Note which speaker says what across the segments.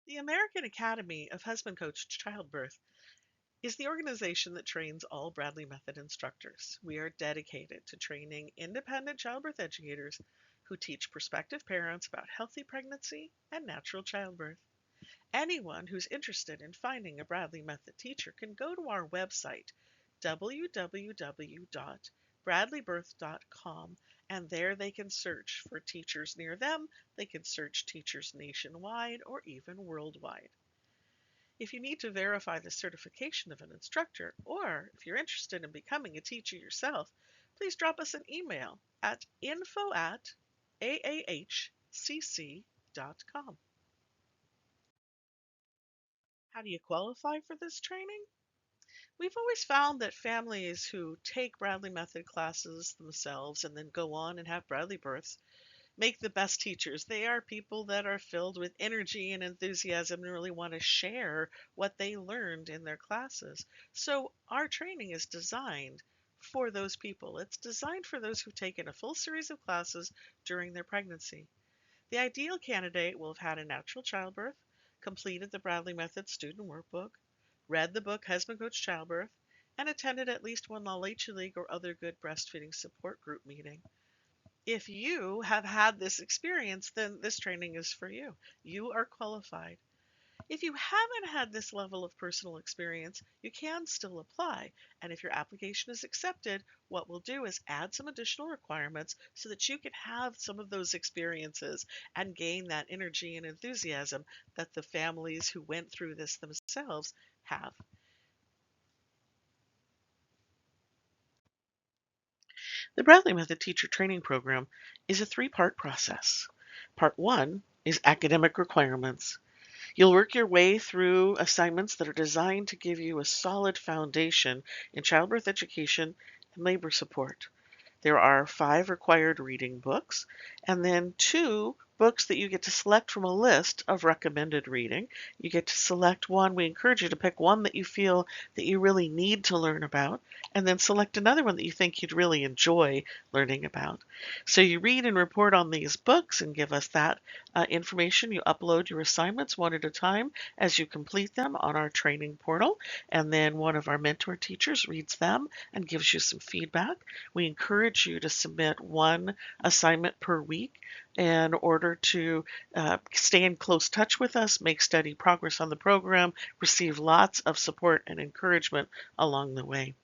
Speaker 1: The American Academy of Husband Coached Childbirth is the organization that trains all Bradley Method instructors. We are dedicated to training independent childbirth educators who teach prospective parents about healthy pregnancy and natural childbirth. Anyone who's interested in finding a Bradley Method teacher can go to our website, www.bradleybirth.com, and there they can search for teachers near them. They can search teachers nationwide or even worldwide. If you need to verify the certification of an instructor, or if you're interested in becoming a teacher yourself, please drop us an email at info@aahcc.com. How do you qualify for this training? We've always found that families who take Bradley Method classes themselves and then go on and have Bradley births make the best teachers. They are people that are filled with energy and enthusiasm and really want to share what they learned in their classes. So our training is designed for those people. It's designed for those who've taken a full series of classes during their pregnancy. The ideal candidate will have had a natural childbirth, completed the Bradley Method student workbook, read the book Husband Coach Childbirth, and attended at least one La-Leche League or other good breastfeeding support group meeting. If you have had this experience, then this training is for you. You are qualified. If you haven't had this level of personal experience, you can still apply. And if your application is accepted, what we'll do is add some additional requirements so that you can have some of those experiences and gain that energy and enthusiasm that the families who went through this themselves have. The Bradley Method Teacher Training Program is a three-part process. Part one is academic requirements. You'll work your way through assignments that are designed to give you a solid foundation in childbirth education and labor support. There are 5 required reading books, and then 2 books that you get to select from a list of recommended reading. You get to select one. We encourage you to pick one that you feel that you really need to learn about, and then select another one that you think you'd really enjoy learning about. So you read and report on these books and give us that information. You upload your assignments one at a time as you complete them on our training portal, and then one of our mentor teachers reads them and gives you some feedback. We encourage you to submit one assignment per week in order to stay in close touch with us, make steady progress on the program, receive lots of support and encouragement along the way.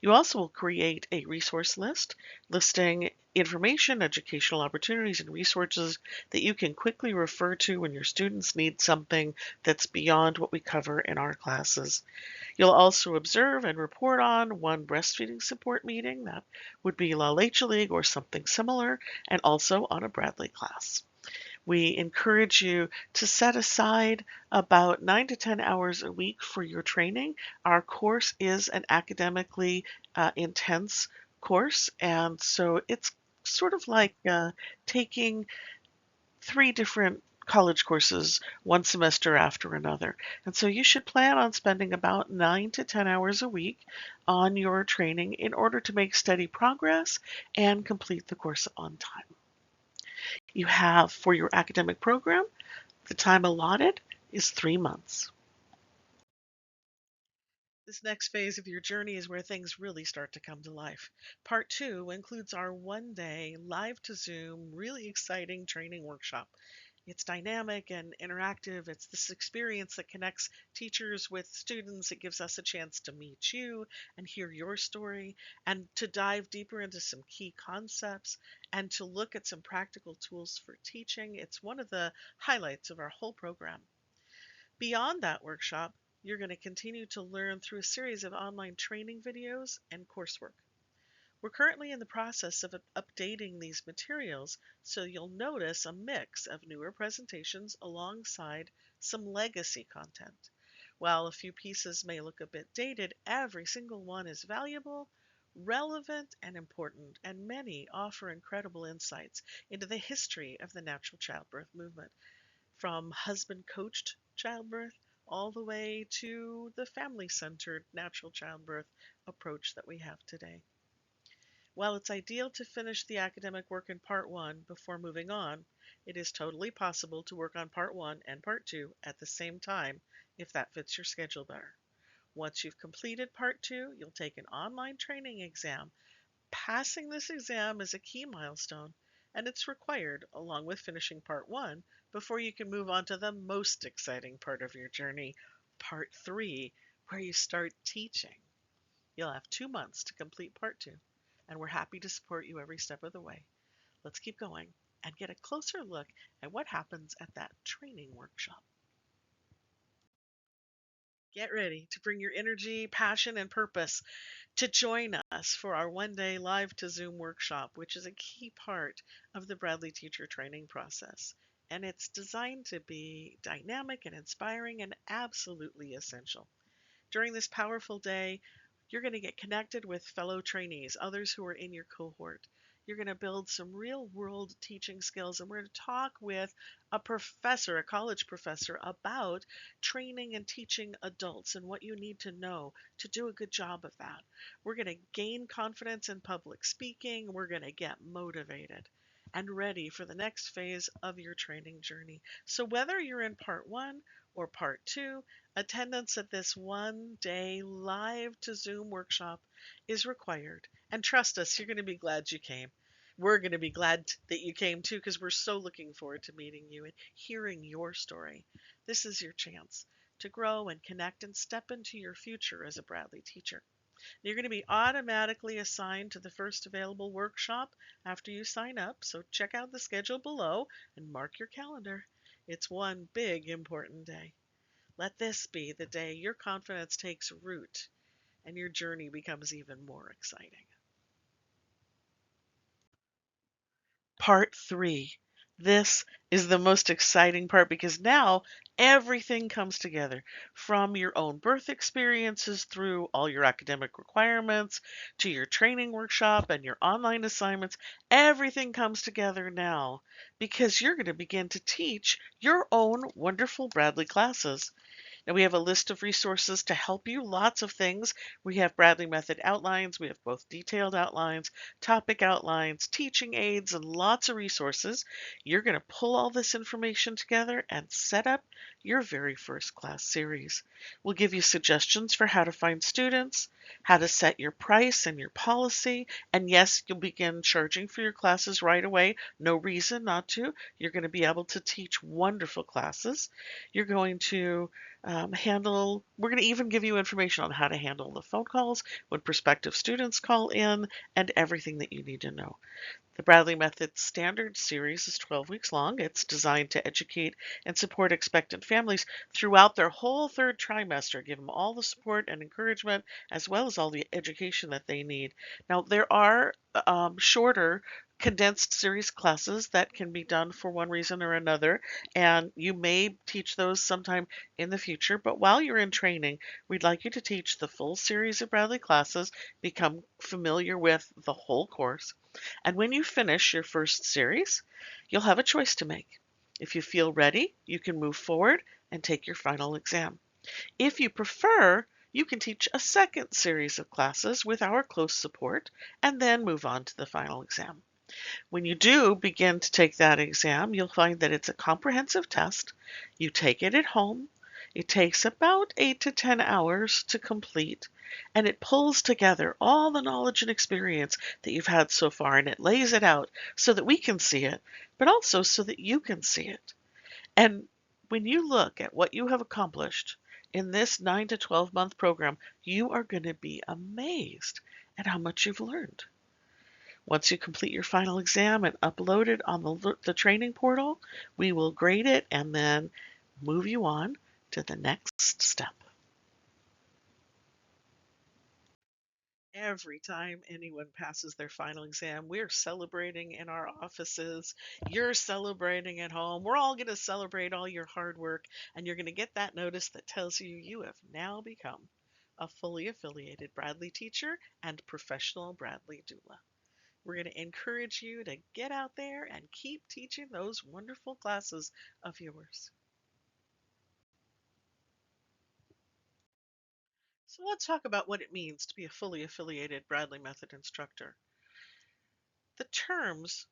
Speaker 1: You also will create a resource list listing information, educational opportunities, and resources that you can quickly refer to when your students need something that's beyond what we cover in our classes. You'll also observe and report on one breastfeeding support meeting, that would be La-Leche League or something similar, and also on a Bradley class. We encourage you to set aside about 9 to 10 hours a week for your training. Our course is an academically intense course, and so it's sort of like taking 3 different college courses one semester after another. And so you should plan on spending about 9 to 10 hours a week on your training in order to make steady progress and complete the course on time. You have, for your academic program, the time allotted is 3 months. This next phase of your journey is where things really start to come to life. Part 2 includes our one-day, live to Zoom, really exciting training workshop. It's dynamic and interactive. It's this experience that connects teachers with students. It gives us a chance to meet you and hear your story and to dive deeper into some key concepts and to look at some practical tools for teaching. It's one of the highlights of our whole program. Beyond that workshop, you're going to continue to learn through a series of online training videos and coursework. We're currently in the process of updating these materials, so you'll notice a mix of newer presentations alongside some legacy content. While a few pieces may look a bit dated, every single one is valuable, relevant, and important, and many offer incredible insights into the history of the natural childbirth movement, from husband-coached childbirth all the way to the family-centered natural childbirth approach that we have today. While it's ideal to finish the academic work in part 1 before moving on, It is totally possible to work on part one and part two at the same time if that fits your schedule better. Once you've completed part two, you'll take an online training exam. Passing this exam is a key milestone, and it's required along with finishing part one before you can move on to the most exciting part of your journey, part three, where you start teaching. You'll have 2 months to complete part two, and we're happy to support you every step of the way. Let's keep going and get a closer look at what happens at that training workshop. Get ready to bring your energy, passion, and purpose to join us for our one-day live to Zoom workshop, which is a key part of the Bradley teacher training process. And it's designed to be dynamic and inspiring and absolutely essential. During this powerful day, you're going to get connected with fellow trainees, others who are in your cohort. You're going to build some real world teaching skills, and we're going to talk with a professor, a college professor, about training and teaching adults and what you need to know to do a good job of that. We're going to gain confidence in public speaking. We're going to get motivated and ready for the next phase of your training journey. So, whether you're in part one or part two, attendance at this one-day live to Zoom workshop is required. And trust us, you're going to be glad you came. We're going to be glad that you came too, because we're so looking forward to meeting you and hearing your story. This is your chance to grow and connect and step into your future as a Bradley teacher. You're going to be automatically assigned to the first available workshop after you sign up, so check out the schedule below and mark your calendar. It's one big important day. Let this be the day your confidence takes root and your journey becomes even more exciting. Part three. This is the most exciting part because now everything comes together from your own birth experiences through all your academic requirements to your training workshop and your online assignments. Everything comes together now because you're going to begin to teach your own wonderful Bradley classes. Now we have a list of resources to help you, lots of things. We have Bradley Method outlines, we have both detailed outlines, topic outlines, teaching aids, and lots of resources. You're going to pull all this information together and set up your very first class series. We'll give you suggestions for how to find students, how to set your price and your policy, and yes, you'll begin charging for your classes right away. No reason not to. You're going to be able to teach wonderful classes. You're going to we're going to even give you information on how to handle the phone calls when prospective students call in and everything that you need to know. The Bradley Method Standard Series is 12 weeks long. It's designed to educate and support expectant families throughout their whole third trimester, give them all the support and encouragement as well as all the education that they need. Now, there are shorter condensed series classes that can be done for one reason or another, and you may teach those sometime in the future. But while you're in training, we'd like you to teach the full series of Bradley classes, become familiar with the whole course. And when you finish your first series, you'll have a choice to make. If you feel ready, you can move forward and take your final exam. If you prefer, you can teach a second series of classes with our close support and then move on to the final exam. When you do begin to take that exam, you'll find that it's a comprehensive test. You take it at home. It takes about 8 to 10 hours to complete, and it pulls together all the knowledge and experience that you've had so far, and it lays it out so that we can see it, but also so that you can see it. And when you look at what you have accomplished in this 9 to 12-month program, you are going to be amazed at how much you've learned. Once you complete your final exam and upload it on the training portal, we will grade it and then move you on to the next step. Every time anyone passes their final exam, we're celebrating in our offices. You're celebrating at home. We're all going to celebrate all your hard work, and you're going to get that notice that tells you you have now become a fully affiliated Bradley teacher and professional Bradley doula. We're going to encourage you to get out there and keep teaching those wonderful classes of yours. So let's talk about what it means to be a fully affiliated Bradley Method instructor. The terms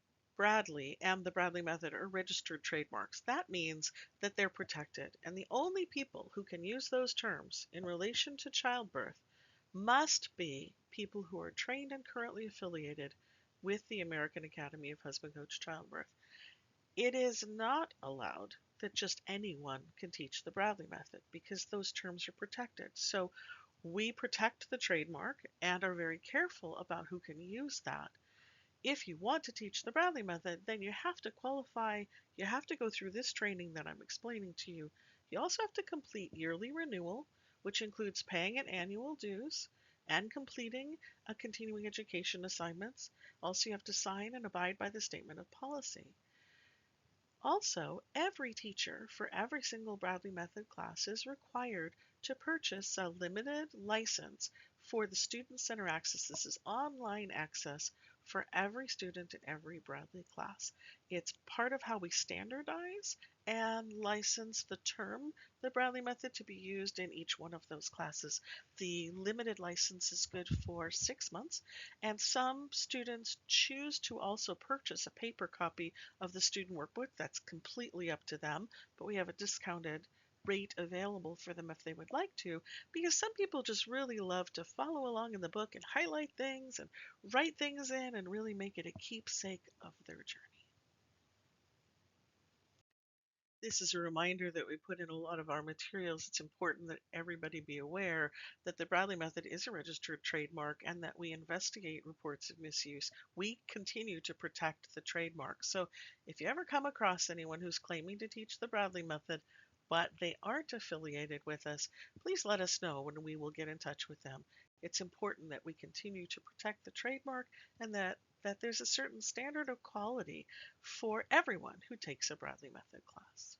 Speaker 1: Bradley and the Bradley method are registered trademarks. That means that they're protected, and the only people who can use those terms in relation to childbirth must be people who are trained and currently affiliated with the American Academy of Husband Coach Childbirth. It is not allowed that just anyone can teach the Bradley method because those terms are protected. So we protect the trademark and are very careful about who can use that. If you want to teach the Bradley method, then you have to qualify, you have to go through this training that I'm explaining to you. You also have to complete yearly renewal, which includes paying an annual dues and completing a continuing education assignments. Also, you have to sign and abide by the statement of policy. Also, every teacher for every single Bradley Method class is required to purchase a limited license for the Student Center Access. This is online access for every student in every Bradley class. It's part of how we standardize and license the term, the Bradley Method, to be used in each one of those classes. The limited license is good for 6 months, and some students choose to also purchase a paper copy of the student workbook. That's completely up to them, but we have a discounted rate available for them if they would like to, because some people just really love to follow along in the book and highlight things and write things in and really make it a keepsake of their journey. This is a reminder that we put in a lot of our materials. It's important that everybody be aware that the Bradley method is a registered trademark and that we investigate reports of misuse. We continue to protect the trademark. So if you ever come across anyone who's claiming to teach the Bradley method, but they aren't affiliated with us, please let us know and we will get in touch with them. It's important that we continue to protect the trademark and that there's a certain standard of quality for everyone who takes a Bradley Method class.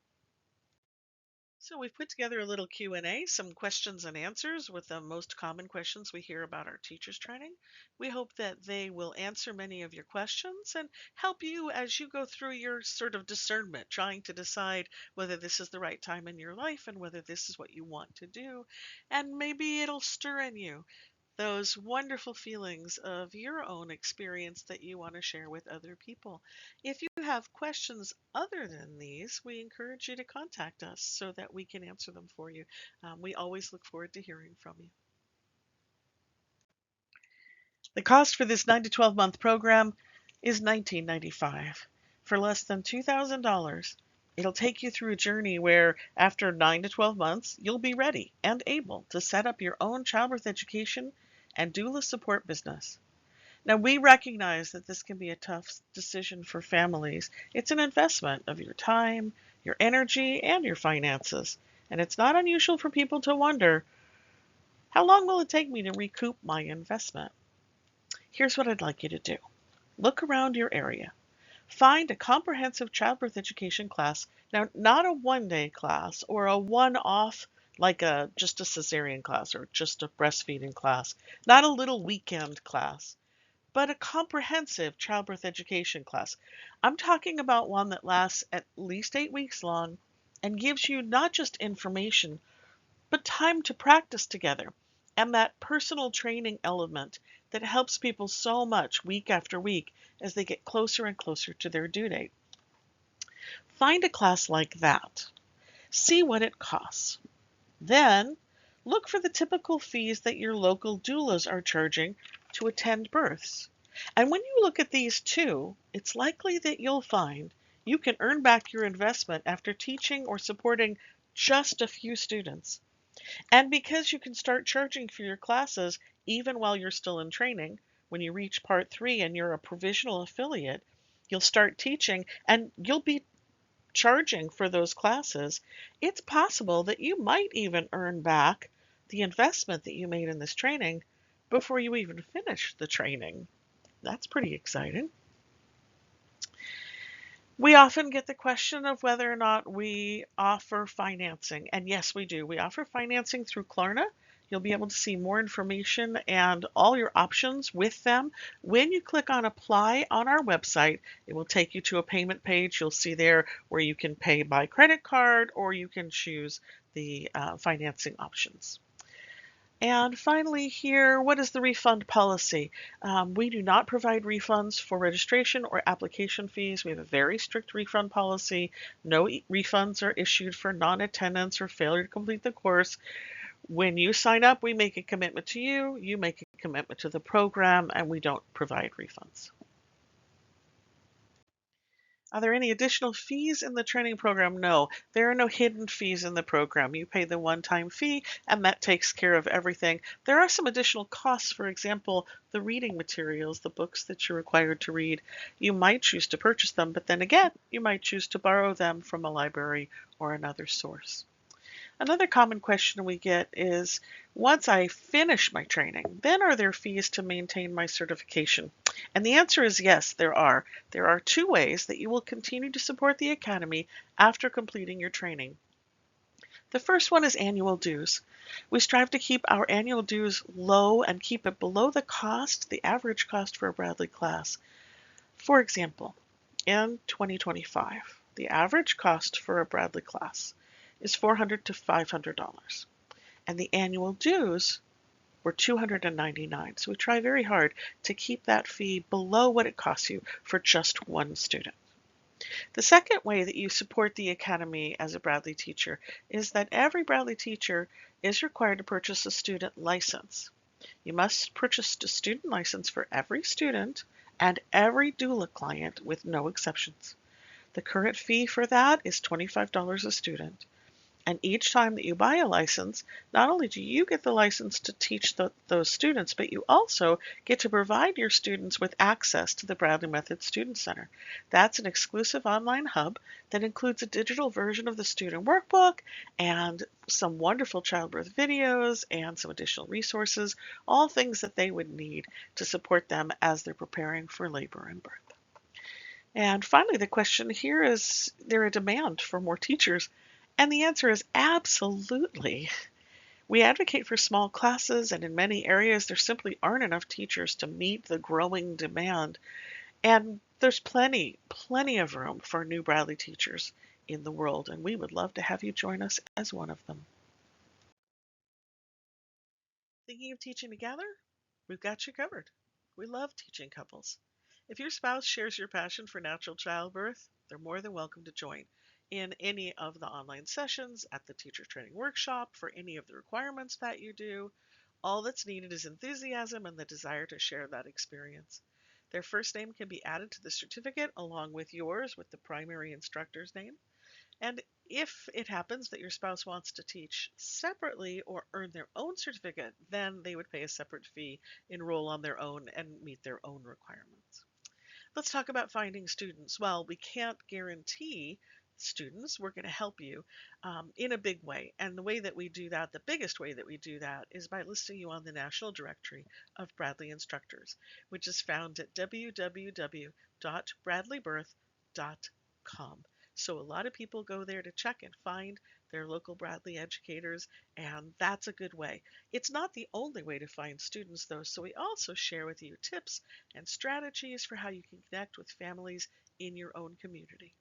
Speaker 1: So we've put together a little Q&A, some questions and answers with the most common questions we hear about our teachers training. We hope that they will answer many of your questions and help you as you go through your sort of discernment, trying to decide whether this is the right time in your life and whether this is what you want to do. And maybe it'll stir in you those wonderful feelings of your own experience that you want to share with other people. If you have questions other than these, we encourage you to contact us so that we can answer them for you. We always look forward to hearing from you. The cost for this 9 to 12 month program is $19.95. For less than $2,000, it'll take you through a journey where after 9 to 12 months, you'll be ready and able to set up your own childbirth education and doula support business. Now, we recognize that this can be a tough decision for families. It's an investment of your time, your energy, and your finances. And it's not unusual for people to wonder, how long will it take me to recoup my investment? Here's what I'd like you to do. Look around your area. Find a comprehensive childbirth education class. Now, not a one-day class or a one-off like just a cesarean class or just a breastfeeding class. Not a little weekend class, but a comprehensive childbirth education class. I'm talking about one that lasts at least 8 weeks long and gives you not just information, but time to practice together and that personal training element that helps people so much week after week as they get closer and closer to their due date. Find a class like that. See what it costs. Then look for the typical fees that your local doulas are charging to attend births. And when you look at these too, it's likely that you'll find you can earn back your investment after teaching or supporting just a few students. And because you can start charging for your classes even while you're still in training, when you reach part 3 and you're a provisional affiliate, you'll start teaching and you'll be charging for those classes. It's possible that you might even earn back the investment that you made in this training before you even finish the training. That's pretty exciting. We often get the question of whether or not we offer financing. And yes, we do. We offer financing through Klarna. You'll be able to see more information and all your options with them. When you click on apply on our website, it will take you to a payment page. You'll see there where you can pay by credit card or you can choose the financing options. And finally here, what is the refund policy? We do not provide refunds for registration or application fees. We have a very strict refund policy. No refunds are issued for non-attendance or failure to complete the course. When you sign up, we make a commitment to you, you make a commitment to the program, and we don't provide refunds. Are there any additional fees in the training program? No, there are no hidden fees in the program. You pay the one-time fee, and that takes care of everything. There are some additional costs, for example, the reading materials, the books that you're required to read. You might choose to purchase them, but then again, you might choose to borrow them from a library or another source. Another common question we get is, once I finish my training, then are there fees to maintain my certification? And the answer is yes, there are. There are two ways that you will continue to support the Academy after completing your training. The first one is annual dues. We strive to keep our annual dues low and keep it below the average cost for a Bradley class. For example, in 2025, the average cost for a Bradley class is $400 to $500, and the annual dues were $299. So we try very hard to keep that fee below what it costs you for just one student. The second way that you support the Academy as a Bradley teacher is that every Bradley teacher is required to purchase a student license. You must purchase a student license for every student and every doula client with no exceptions. The current fee for that is $25 a student. And each time that you buy a license, not only do you get the license to teach those students, but you also get to provide your students with access to the Bradley Method Student Center. That's an exclusive online hub that includes a digital version of the student workbook and some wonderful childbirth videos and some additional resources, all things that they would need to support them as they're preparing for labor and birth. And finally, the question here is there a demand for more teachers? And the answer is absolutely. We advocate for small classes, and in many areas, there simply aren't enough teachers to meet the growing demand. And there's plenty of room for new Bradley teachers in the world, and we would love to have you join us as one of them. Thinking of teaching together? We've got you covered. We love teaching couples. If your spouse shares your passion for natural childbirth, they're more than welcome to join in any of the online sessions, at the teacher training workshop, for any of the requirements that you do. All that's needed is enthusiasm and the desire to share that experience. Their first name can be added to the certificate along with yours with the primary instructor's name. And if it happens that your spouse wants to teach separately or earn their own certificate, then they would pay a separate fee, enroll on their own, and meet their own requirements. Let's talk about finding students. Well, we can't guarantee students. We're going to help you in a big way. And the way that we do that, the biggest way that we do that, is by listing you on the National Directory of Bradley Instructors, which is found at www.bradleybirth.com. So a lot of people go there to check and find their local Bradley educators, and that's a good way. It's not the only way to find students, though, so we also share with you tips and strategies for how you can connect with families in your own community.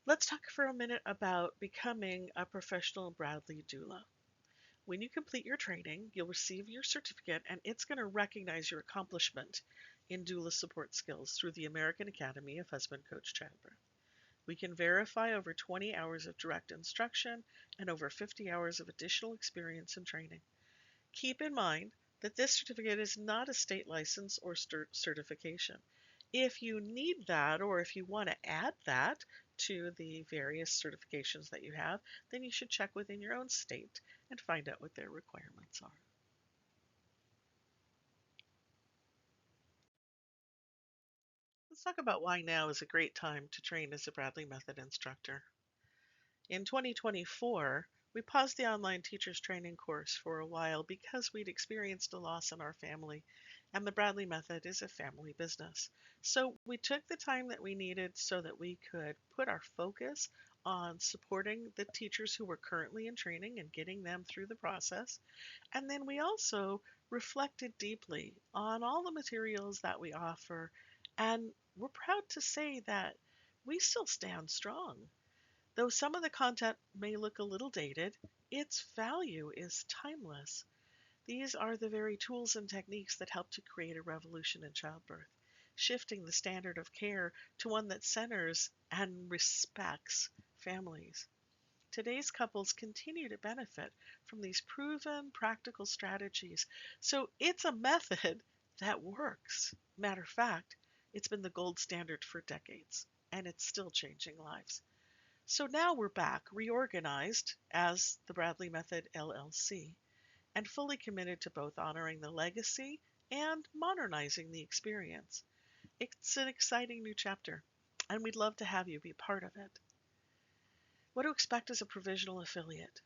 Speaker 1: Let's talk for a minute about becoming a professional Bradley doula. When you complete your training, you'll receive your certificate, and it's going to recognize your accomplishment in doula support skills through the American Academy of Husband Coach Childbirth. We can verify over 20 hours of direct instruction and over 50 hours of additional experience and training. Keep in mind that this certificate is not a state license or certification. If you need that, or if you want to add that to the various certifications that you have, then you should check within your own state and find out what their requirements are. Let's talk about why now is a great time to train as a Bradley Method instructor. In 2024, we paused the online teachers training course for a while because we'd experienced a loss in our family, and the Bradley Method is a family business. So we took the time that we needed so that we could put our focus on supporting the teachers who were currently in training and getting them through the process. And then we also reflected deeply on all the materials that we offer, and we're proud to say that we still stand strong. Though some of the content may look a little dated, its value is timeless. These are the very tools and techniques that help to create a revolution in childbirth, shifting the standard of care to one that centers and respects families. Today's couples continue to benefit from these proven practical strategies. So it's a method that works. Matter of fact, it's been the gold standard for decades, and it's still changing lives. So now we're back, reorganized as the Bradley Method LLC, and fully committed to both honoring the legacy and modernizing the experience. It's an exciting new chapter, and we'd love to have you be part of it. What to expect as a provisional affiliate?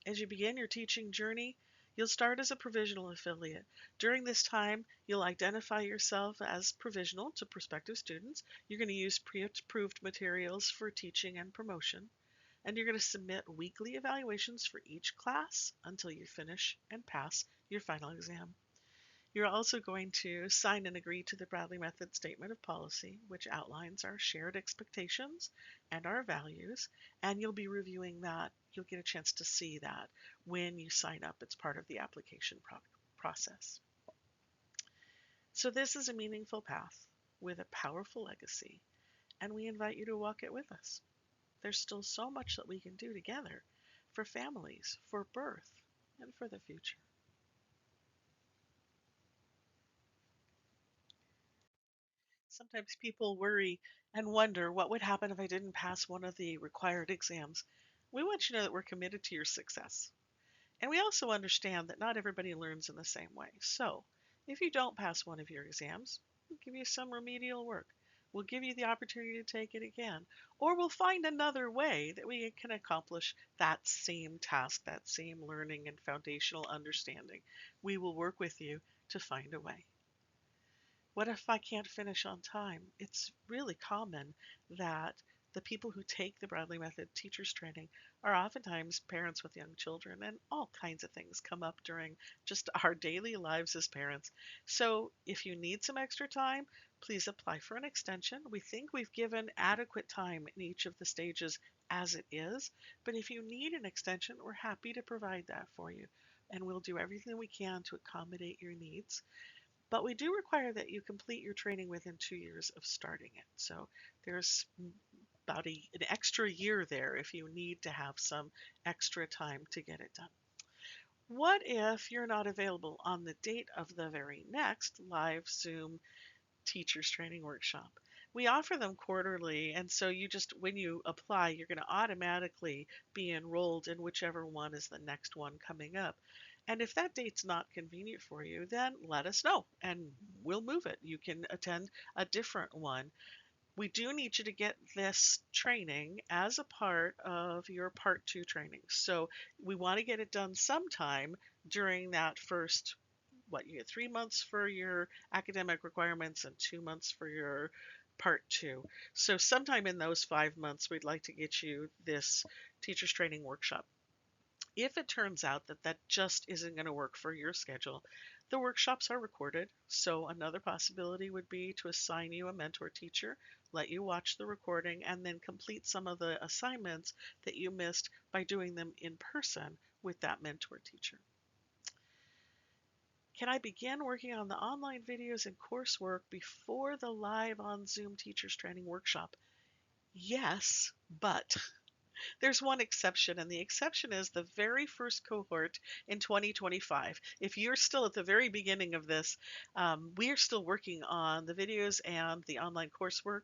Speaker 1: As you begin your teaching journey, you'll start as a provisional affiliate. During this time, you'll identify yourself as provisional to prospective students. You're going to use pre-approved materials for teaching and promotion, and you're going to submit weekly evaluations for each class until you finish and pass your final exam. You're also going to sign and agree to the Bradley Method Statement of Policy, which outlines our shared expectations and our values, and you'll be reviewing that. You'll get a chance to see that when you sign up. It's part of the application process. So this is a meaningful path with a powerful legacy, and we invite you to walk it with us. There's still so much that we can do together for families, for birth, and for the future. Sometimes people worry and wonder what would happen if I didn't pass one of the required exams. We want you to know that we're committed to your success. And we also understand that not everybody learns in the same way. So, if you don't pass one of your exams, we'll give you some remedial work. We'll give you the opportunity to take it again. Or we'll find another way that we can accomplish that same task, that same learning and foundational understanding. We will work with you to find a way. What if I can't finish on time? It's really common that the people who take the Bradley Method teachers training are oftentimes parents with young children, and all kinds of things come up during just our daily lives as parents. So if you need some extra time, please apply for an extension. We think we've given adequate time in each of the stages as it is, but if you need an extension, we're happy to provide that for you, and we'll do everything we can to accommodate your needs. But we do require that you complete your training within 2 years of starting it. So there's about an extra year there if you need to have some extra time to get it done. What if you're not available on the date of the very next live Zoom teachers training workshop? We offer them quarterly, and so when you apply, you're going to automatically be enrolled in whichever one is the next one coming up. And if that date's not convenient for you, then let us know and we'll move it. You can attend a different one. We do need you to get this training as a part of your Part 2 training. So we want to get it done sometime during that first, you get 3 months for your academic requirements and 2 months for your Part 2. So sometime in those 5 months, we'd like to get you this teachers training workshop. If it turns out that that just isn't going to work for your schedule, the workshops are recorded. So another possibility would be to assign you a mentor teacher, let you watch the recording, and then complete some of the assignments that you missed by doing them in person with that mentor teacher. Can I begin working on the online videos and coursework before the live on Zoom teachers training workshop? Yes, but there's one exception, and the exception is the very first cohort in 2025. If you're still at the very beginning of this, we are still working on the videos and the online coursework.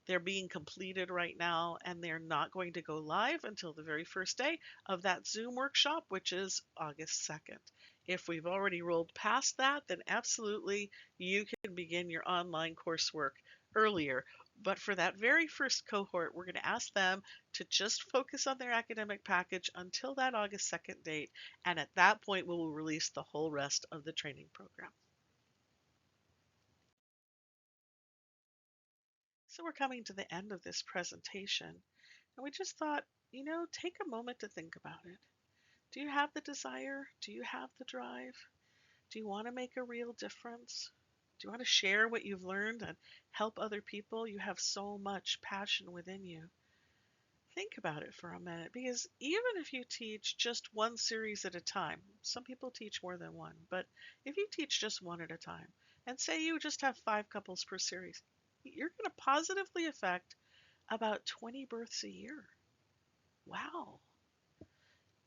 Speaker 1: They're being completed right now, and they're not going to go live until the very first day of that Zoom workshop, which is August 2nd. If we've already rolled past that, then absolutely you can begin your online coursework earlier. But for that very first cohort, we're going to ask them to just focus on their academic package until that August 2nd date. And at that point, we will release the whole rest of the training program. So we're coming to the end of this presentation. And we just thought, take a moment to think about it. Do you have the desire? Do you have the drive? Do you want to make a real difference? Do you want to share what you've learned and help other people? You have so much passion within you. Think about it for a minute, because even if you teach just one series at a time, some people teach more than one, but if you teach just one at a time, and say you just have 5 couples per series, you're going to positively affect about 20 births a year. Wow.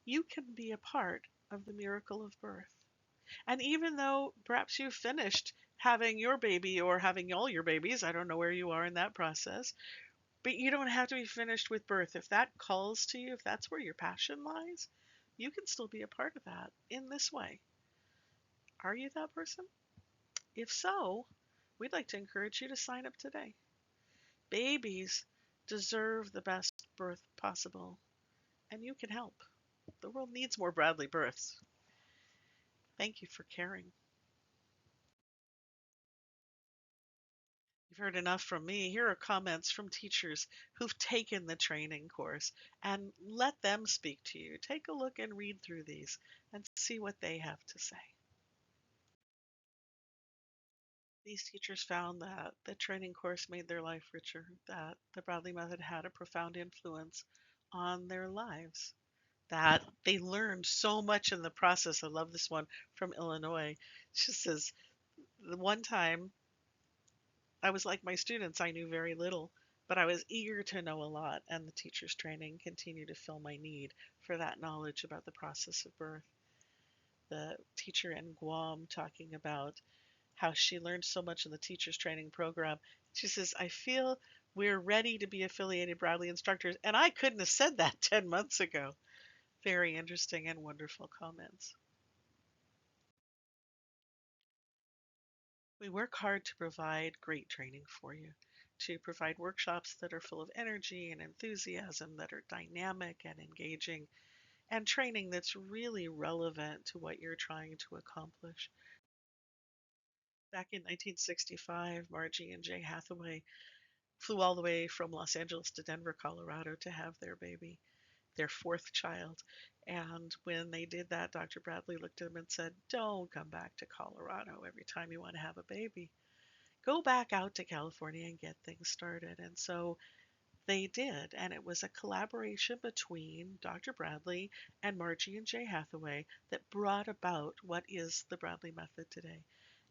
Speaker 1: You can be a part of the miracle of birth. And even though perhaps you've finished having your baby or having all your babies, I don't know where you are in that process, but you don't have to be finished with birth. If that calls to you, if that's where your passion lies, you can still be a part of that in this way. Are you that person? If so, we'd like to encourage you to sign up today. Babies deserve the best birth possible, and you can help. The world needs more Bradley births. Thank you for caring. You've heard enough from me. Here are comments from teachers who've taken the training course, and let them speak to you. Take a look and read through these and see what they have to say. These teachers found that the training course made their life richer, that the Bradley Method had a profound influence on their lives, that they learned so much in the process. I love this one from Illinois. She says, the one time I was like my students, I knew very little, but I was eager to know a lot, and the teacher's training continued to fill my need for that knowledge about the process of birth. The teacher in Guam talking about how she learned so much in the teacher's training program. She says, I feel we're ready to be affiliated Bradley instructors, and I couldn't have said that 10 months ago. Very interesting and wonderful comments. We work hard to provide great training for you, to provide workshops that are full of energy and enthusiasm, that are dynamic and engaging, and training that's really relevant to what you're trying to accomplish. Back in 1965, Margie and Jay Hathaway flew all the way from Los Angeles to Denver, Colorado to have their baby, their fourth child. And when they did that, Dr. Bradley looked at them and said, don't come back to Colorado every time you want to have a baby. Go back out to California and get things started. And so they did. And it was a collaboration between Dr. Bradley and Margie and Jay Hathaway that brought about what is the Bradley Method today.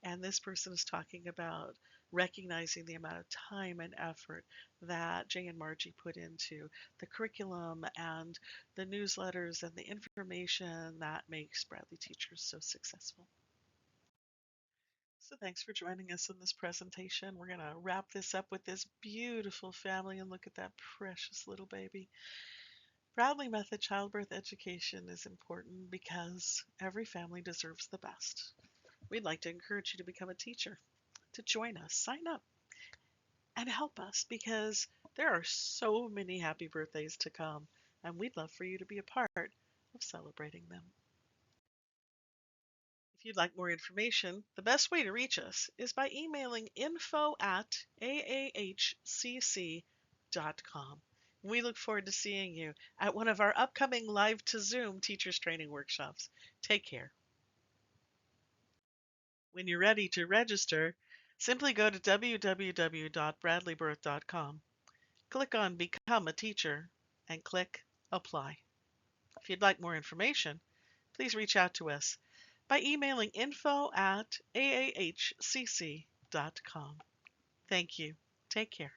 Speaker 1: And this person is talking about recognizing the amount of time and effort that Jay and Margie put into the curriculum and the newsletters and the information that makes Bradley teachers so successful. So thanks for joining us in this presentation. We're going to wrap this up with this beautiful family, and look at that precious little baby. Bradley Method childbirth education is important because every family deserves the best. We'd like to encourage you to become a teacher, to join us, sign up, and help us, because there are so many happy birthdays to come, and we'd love for you to be a part of celebrating them. If you'd like more information, the best way to reach us is by emailing info@aahcc.com. We look forward to seeing you at one of our upcoming live to Zoom teachers training workshops. Take care. When you're ready to register, simply go to www.bradleybirth.com, click on Become a Teacher, and click Apply. If you'd like more information, please reach out to us by emailing info@aahcc.com. Thank you. Take care.